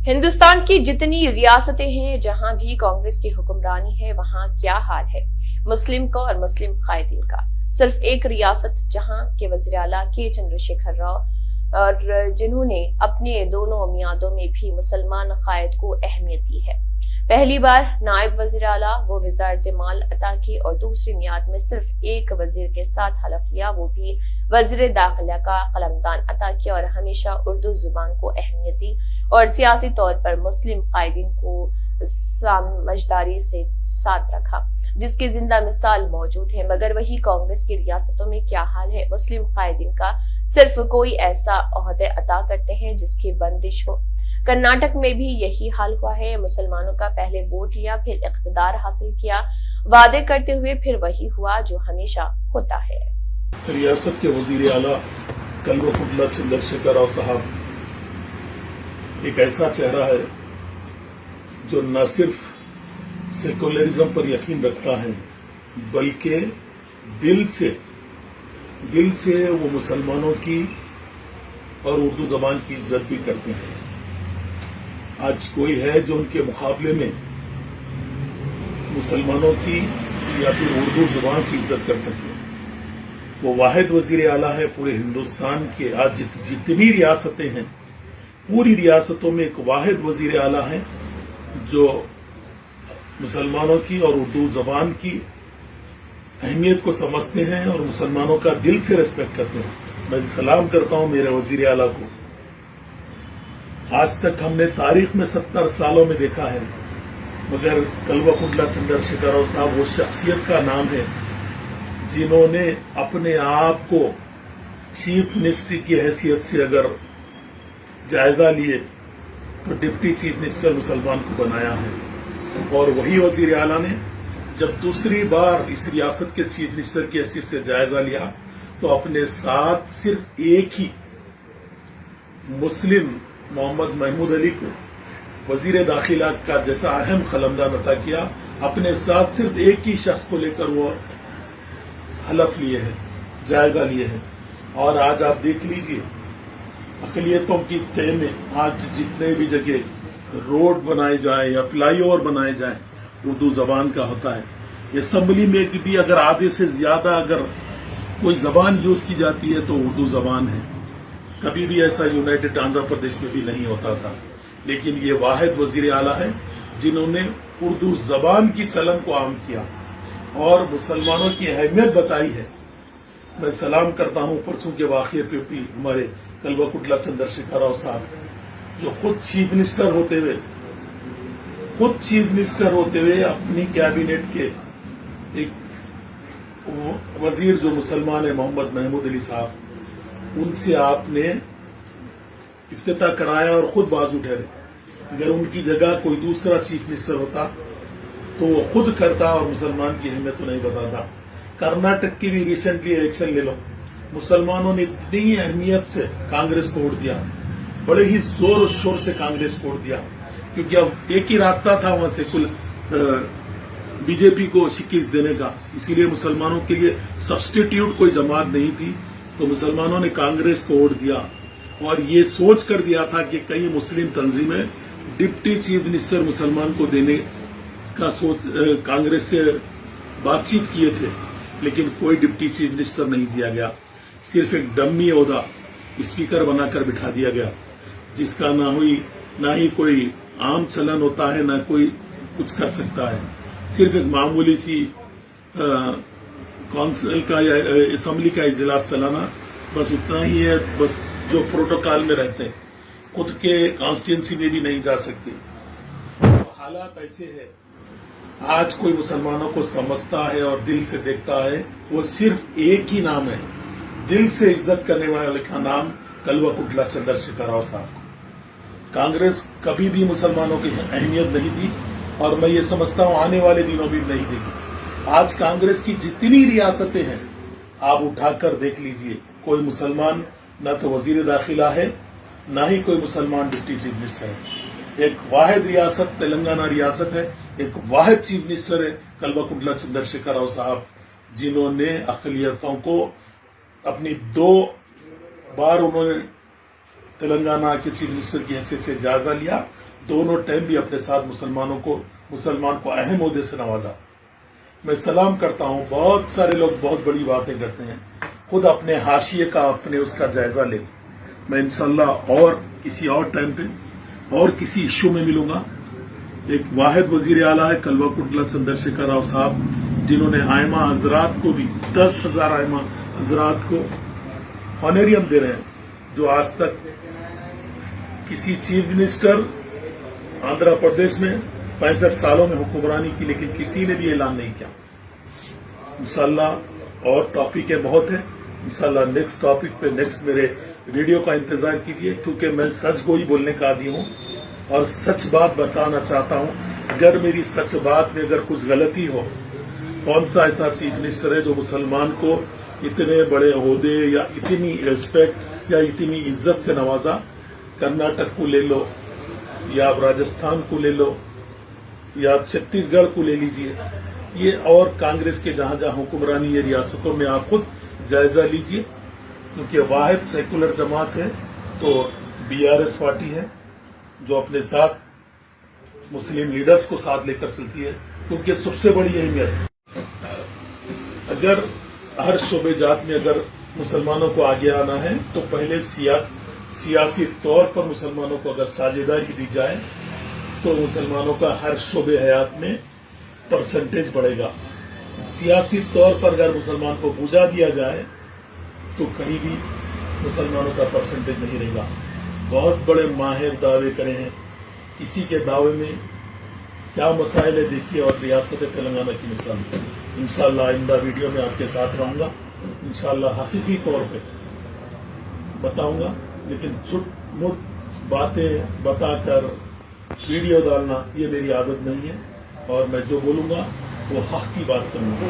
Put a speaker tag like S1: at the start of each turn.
S1: हिंदुस्तान की जितनी रियासतें हैं, जहां भी कांग्रेस की हुक्मरानी है, वहां क्या हाल है मुस्लिम का और मुस्लिम कायदीन का। सिर्फ एक रियासत जहां के वज़ीर आला के चंद्रशेखर राव और जिन्होंने अपने दोनों मियादों में भी मुसलमान कायद को अहमियत दी है। पहली बार नायब वज़ीर आला वो वज़ारत माल अता की और दूसरी मियाद में सिर्फ एक वजीर के साथ हलफ लिया, वो भी वज़ीर दाखिला का कलमदान अता किया और हमेशा उर्दू जुबान को अहमियत दी और सियासी तौर पर मुस्लिम कायदीन को समझदारी से साथ रखा, जिसकी जिंदा मिसाल मौजूद है। मगर वही कांग्रेस की रियासतों में क्या हाल है मुस्लिम कायदीन का। सिर्फ कोई ऐसा ओहदे अता करते हैं जिसकी बंदिश हो। कर्नाटक में भी यही हाल हुआ है। मुसलमानों का पहले वोट लिया, फिर इख्तिदार हासिल किया, वादे करते हुए फिर वही हुआ जो हमेशा होता है।
S2: रियासत के वजीर आला कल्वकुंतला चंद्रशेखर राव साहब एक ऐसा चेहरा है जो न सिर्फ सेकुलरिज्म पर यकीन रखता है, बल्कि दिल से वो मुसलमानों की और उर्दू जबान की इज्जत भी करते हैं। आज कोई है जो उनके मुकाबले में मुसलमानों की या फिर उर्दू जुबान की इज्जत कर सके। वो वाहिद वजीर आला है पूरे हिंदुस्तान के। आज जितनी रियासतें हैं, पूरी रियासतों में एक वाहिद वजीर आला है जो मुसलमानों की और उर्दू जबान की अहमियत को समझते हैं और मुसलमानों का दिल से रेस्पेक्ट करते हैं। मैं सलाम करता हूं मेरे वजीर आला को। आज तक हमने तारीख में 70 सालों में देखा है, मगर कल्वकुंतला चंद्रशेखर राव साहब वो शख्सियत का नाम है जिन्होंने अपने आप को चीफ मिनिस्टर की हैसियत से अगर जायजा लिए तो डिप्टी चीफ मिनिस्टर मुसलमान को बनाया है। और वही वजीर आला ने जब दूसरी बार इस रियासत के चीफ मिनिस्टर की हैसियत से जायजा लिया तो अपने साथ सिर्फ एक ही मुस्लिम मोहम्मद महमूद अली को वजीर दाखिला का जैसा अहम कलमदान अता किया। अपने साथ सिर्फ एक ही शख्स को लेकर वो हलफ लिए हैं, जायजा लिए हैं। और आज आप देख लीजिए अकलियतों की तय में आज जितने भी जगह रोड बनाए जाए या फ्लाईओवर बनाए जाए उर्दू जबान का होता है। असेंबली में भी अगर आधे से ज्यादा अगर कोई जबान यूज की जाती है तो उर्दू जबान है। कभी भी ऐसा यूनाइटेड आंध्र प्रदेश में भी नहीं होता था, लेकिन ये वाहिद वजीर आला है जिन्होंने उर्दू जबान की चलन को आम किया और मुसलमानों की अहमियत बताई है। मैं सलाम करता हूं परसों के वाकये पे भी हमारे कल्वकुंतला चंद्रशेखर राव साहब जो खुद चीफ मिनिस्टर होते हुए अपनी कैबिनेट के एक वजीर जो मुसलमान है मोहम्मद महमूद अली साहब, उनसे आपने इफ्तिताह कराया और खुद बाजू ठहरे। अगर उनकी जगह कोई दूसरा चीफ मिनिस्टर होता तो वो खुद करता और मुसलमान की अहमियत को नहीं बताता। कर्नाटक की भी रिसेंटली इलेक्शन ले लो, मुसलमानों ने इतनी अहमियत से कांग्रेस को वोट दिया, बड़े ही जोर और शोर से कांग्रेस को वोट दिया, क्योंकि अब एक ही रास्ता था वहां से कुल बीजेपी को शिकस्त देने का। इसीलिए मुसलमानों के लिए सब्स्टिट्यूट कोई जमात नहीं थी, तो मुसलमानों ने कांग्रेस को वोट दिया और ये सोच कर दिया था कि कई मुस्लिम तंजीमें डिप्टी चीफ मिनिस्टर मुसलमान को देने का सोच कांग्रेस से बातचीत किए थे, लेकिन कोई डिप्टी चीफ मिनिस्टर नहीं दिया गया। सिर्फ एक डम्मी ओहदा स्पीकर बनाकर बिठा दिया गया, जिसका ना ही कोई आम चलन होता है, ना कोई कुछ कर सकता है। सिर्फ एक मामूली सी काउंसिल का या असेंबली का इजलास चलाना, बस उतना ही है। बस जो प्रोटोकॉल में रहते हैं, खुद के कॉन्स्टिट्यूंसी में भी नहीं जा सकते। हालात ऐसे है, आज कोई मुसलमानों को समझता है और दिल से देखता है, वो सिर्फ एक ही नाम है, दिल से इज्जत करने वाले का नाम कल्वकुंतला चंद्रशेखर राव साहब। कांग्रेस कभी भी मुसलमानों की अहमियत नहीं दी और मैं ये समझता हूं आने वाले दिनों भी नहीं देगी। आज कांग्रेस की जितनी रियासतें हैं आप उठाकर देख लीजिए, कोई मुसलमान न तो वजीर दाखिला है, न ही कोई मुसलमान डिप्टी चीफ मिनिस्टर है। एक वाहिद रियासत तेलंगाना रियासत है, एक वाहिद चीफ मिनिस्टर है कल्वकुंतला चंद्रशेखर राव साहब, जिन्होंने अकलियतों को अपनी 2 बार उन्होंने तेलंगाना के चीफ मिनिस्टर की हैसियत से जायजा लिया, दोनों टाइम भी अपने साथ मुसलमान को अहम ओहदे से नवाजा। मैं सलाम करता हूँ। बहुत सारे लोग बहुत बड़ी बातें करते हैं, खुद अपने हाशिए का अपने उसका जायजा ले। मैं इंशाल्लाह और किसी और टाइम पे और किसी इश्यू में मिलूंगा। एक वाहिद वजीर आला है कल्वाकुंटला चंद्रशेखर राव साहब, जिन्होंने आयमा हजरात को भी 10,000 आयमा हजरात को ऑनरियम दे रहे हैं, जो आज तक किसी चीफ मिनिस्टर आंध्र प्रदेश में 65 सालों में हुक्मरानी की, लेकिन किसी ने भी ऐलान नहीं किया। इंशाल्लाह और टॉपिक बहुत है। इंशाल्लाह नेक्स्ट टॉपिक पे नेक्स्ट मेरे वीडियो का इंतजार कीजिए, क्योंकि मैं सच गोई बोलने का आदी हूँ और सच बात बताना चाहता हूँ। अगर मेरी सच बात में अगर कुछ गलती हो, कौन सा ऐसा चीफ मिनिस्टर है जो मुसलमान को इतने बड़े ओहदे या इतनी रिस्पेक्ट या इतनी इज्जत से नवाजा? कर्नाटक को ले लो या आप राजस्थान को ले लो या आप छत्तीसगढ़ को ले लीजिए, ये और कांग्रेस के जहां जहां हुक्मरानी ये रियासतों में आप खुद जायजा लीजिए, क्योंकि वाहिद सेकुलर जमात है तो बीआरएस पार्टी है जो अपने साथ मुस्लिम लीडर्स को साथ लेकर चलती है, क्योंकि सबसे बड़ी अहमियत अगर हर शोबे जात में अगर मुसलमानों को आगे आना है तो पहले सियासी तौर पर मुसलमानों को अगर साझेदारी दी जाए तो मुसलमानों का हर शोबे हयात में परसेंटेज बढ़ेगा। सियासी तौर पर अगर मुसलमान को बुझा दिया जाए तो कहीं भी मुसलमानों का परसेंटेज नहीं रहेगा। बहुत बड़े माहिर दावे करे हैं, इसी के दावे में क्या मसाइल है देखिए, और रियासत तेलंगाना की मिसाल। इंशाल्लाह आइंदा वीडियो में आपके साथ रहूंगा, इंशाल्लाह हकीकी तौर पे बताऊंगा, लेकिन छुट मुट बातें बताकर वीडियो डालना ये मेरी आदत नहीं है, और मैं जो बोलूंगा वो हक की बात करूंगा।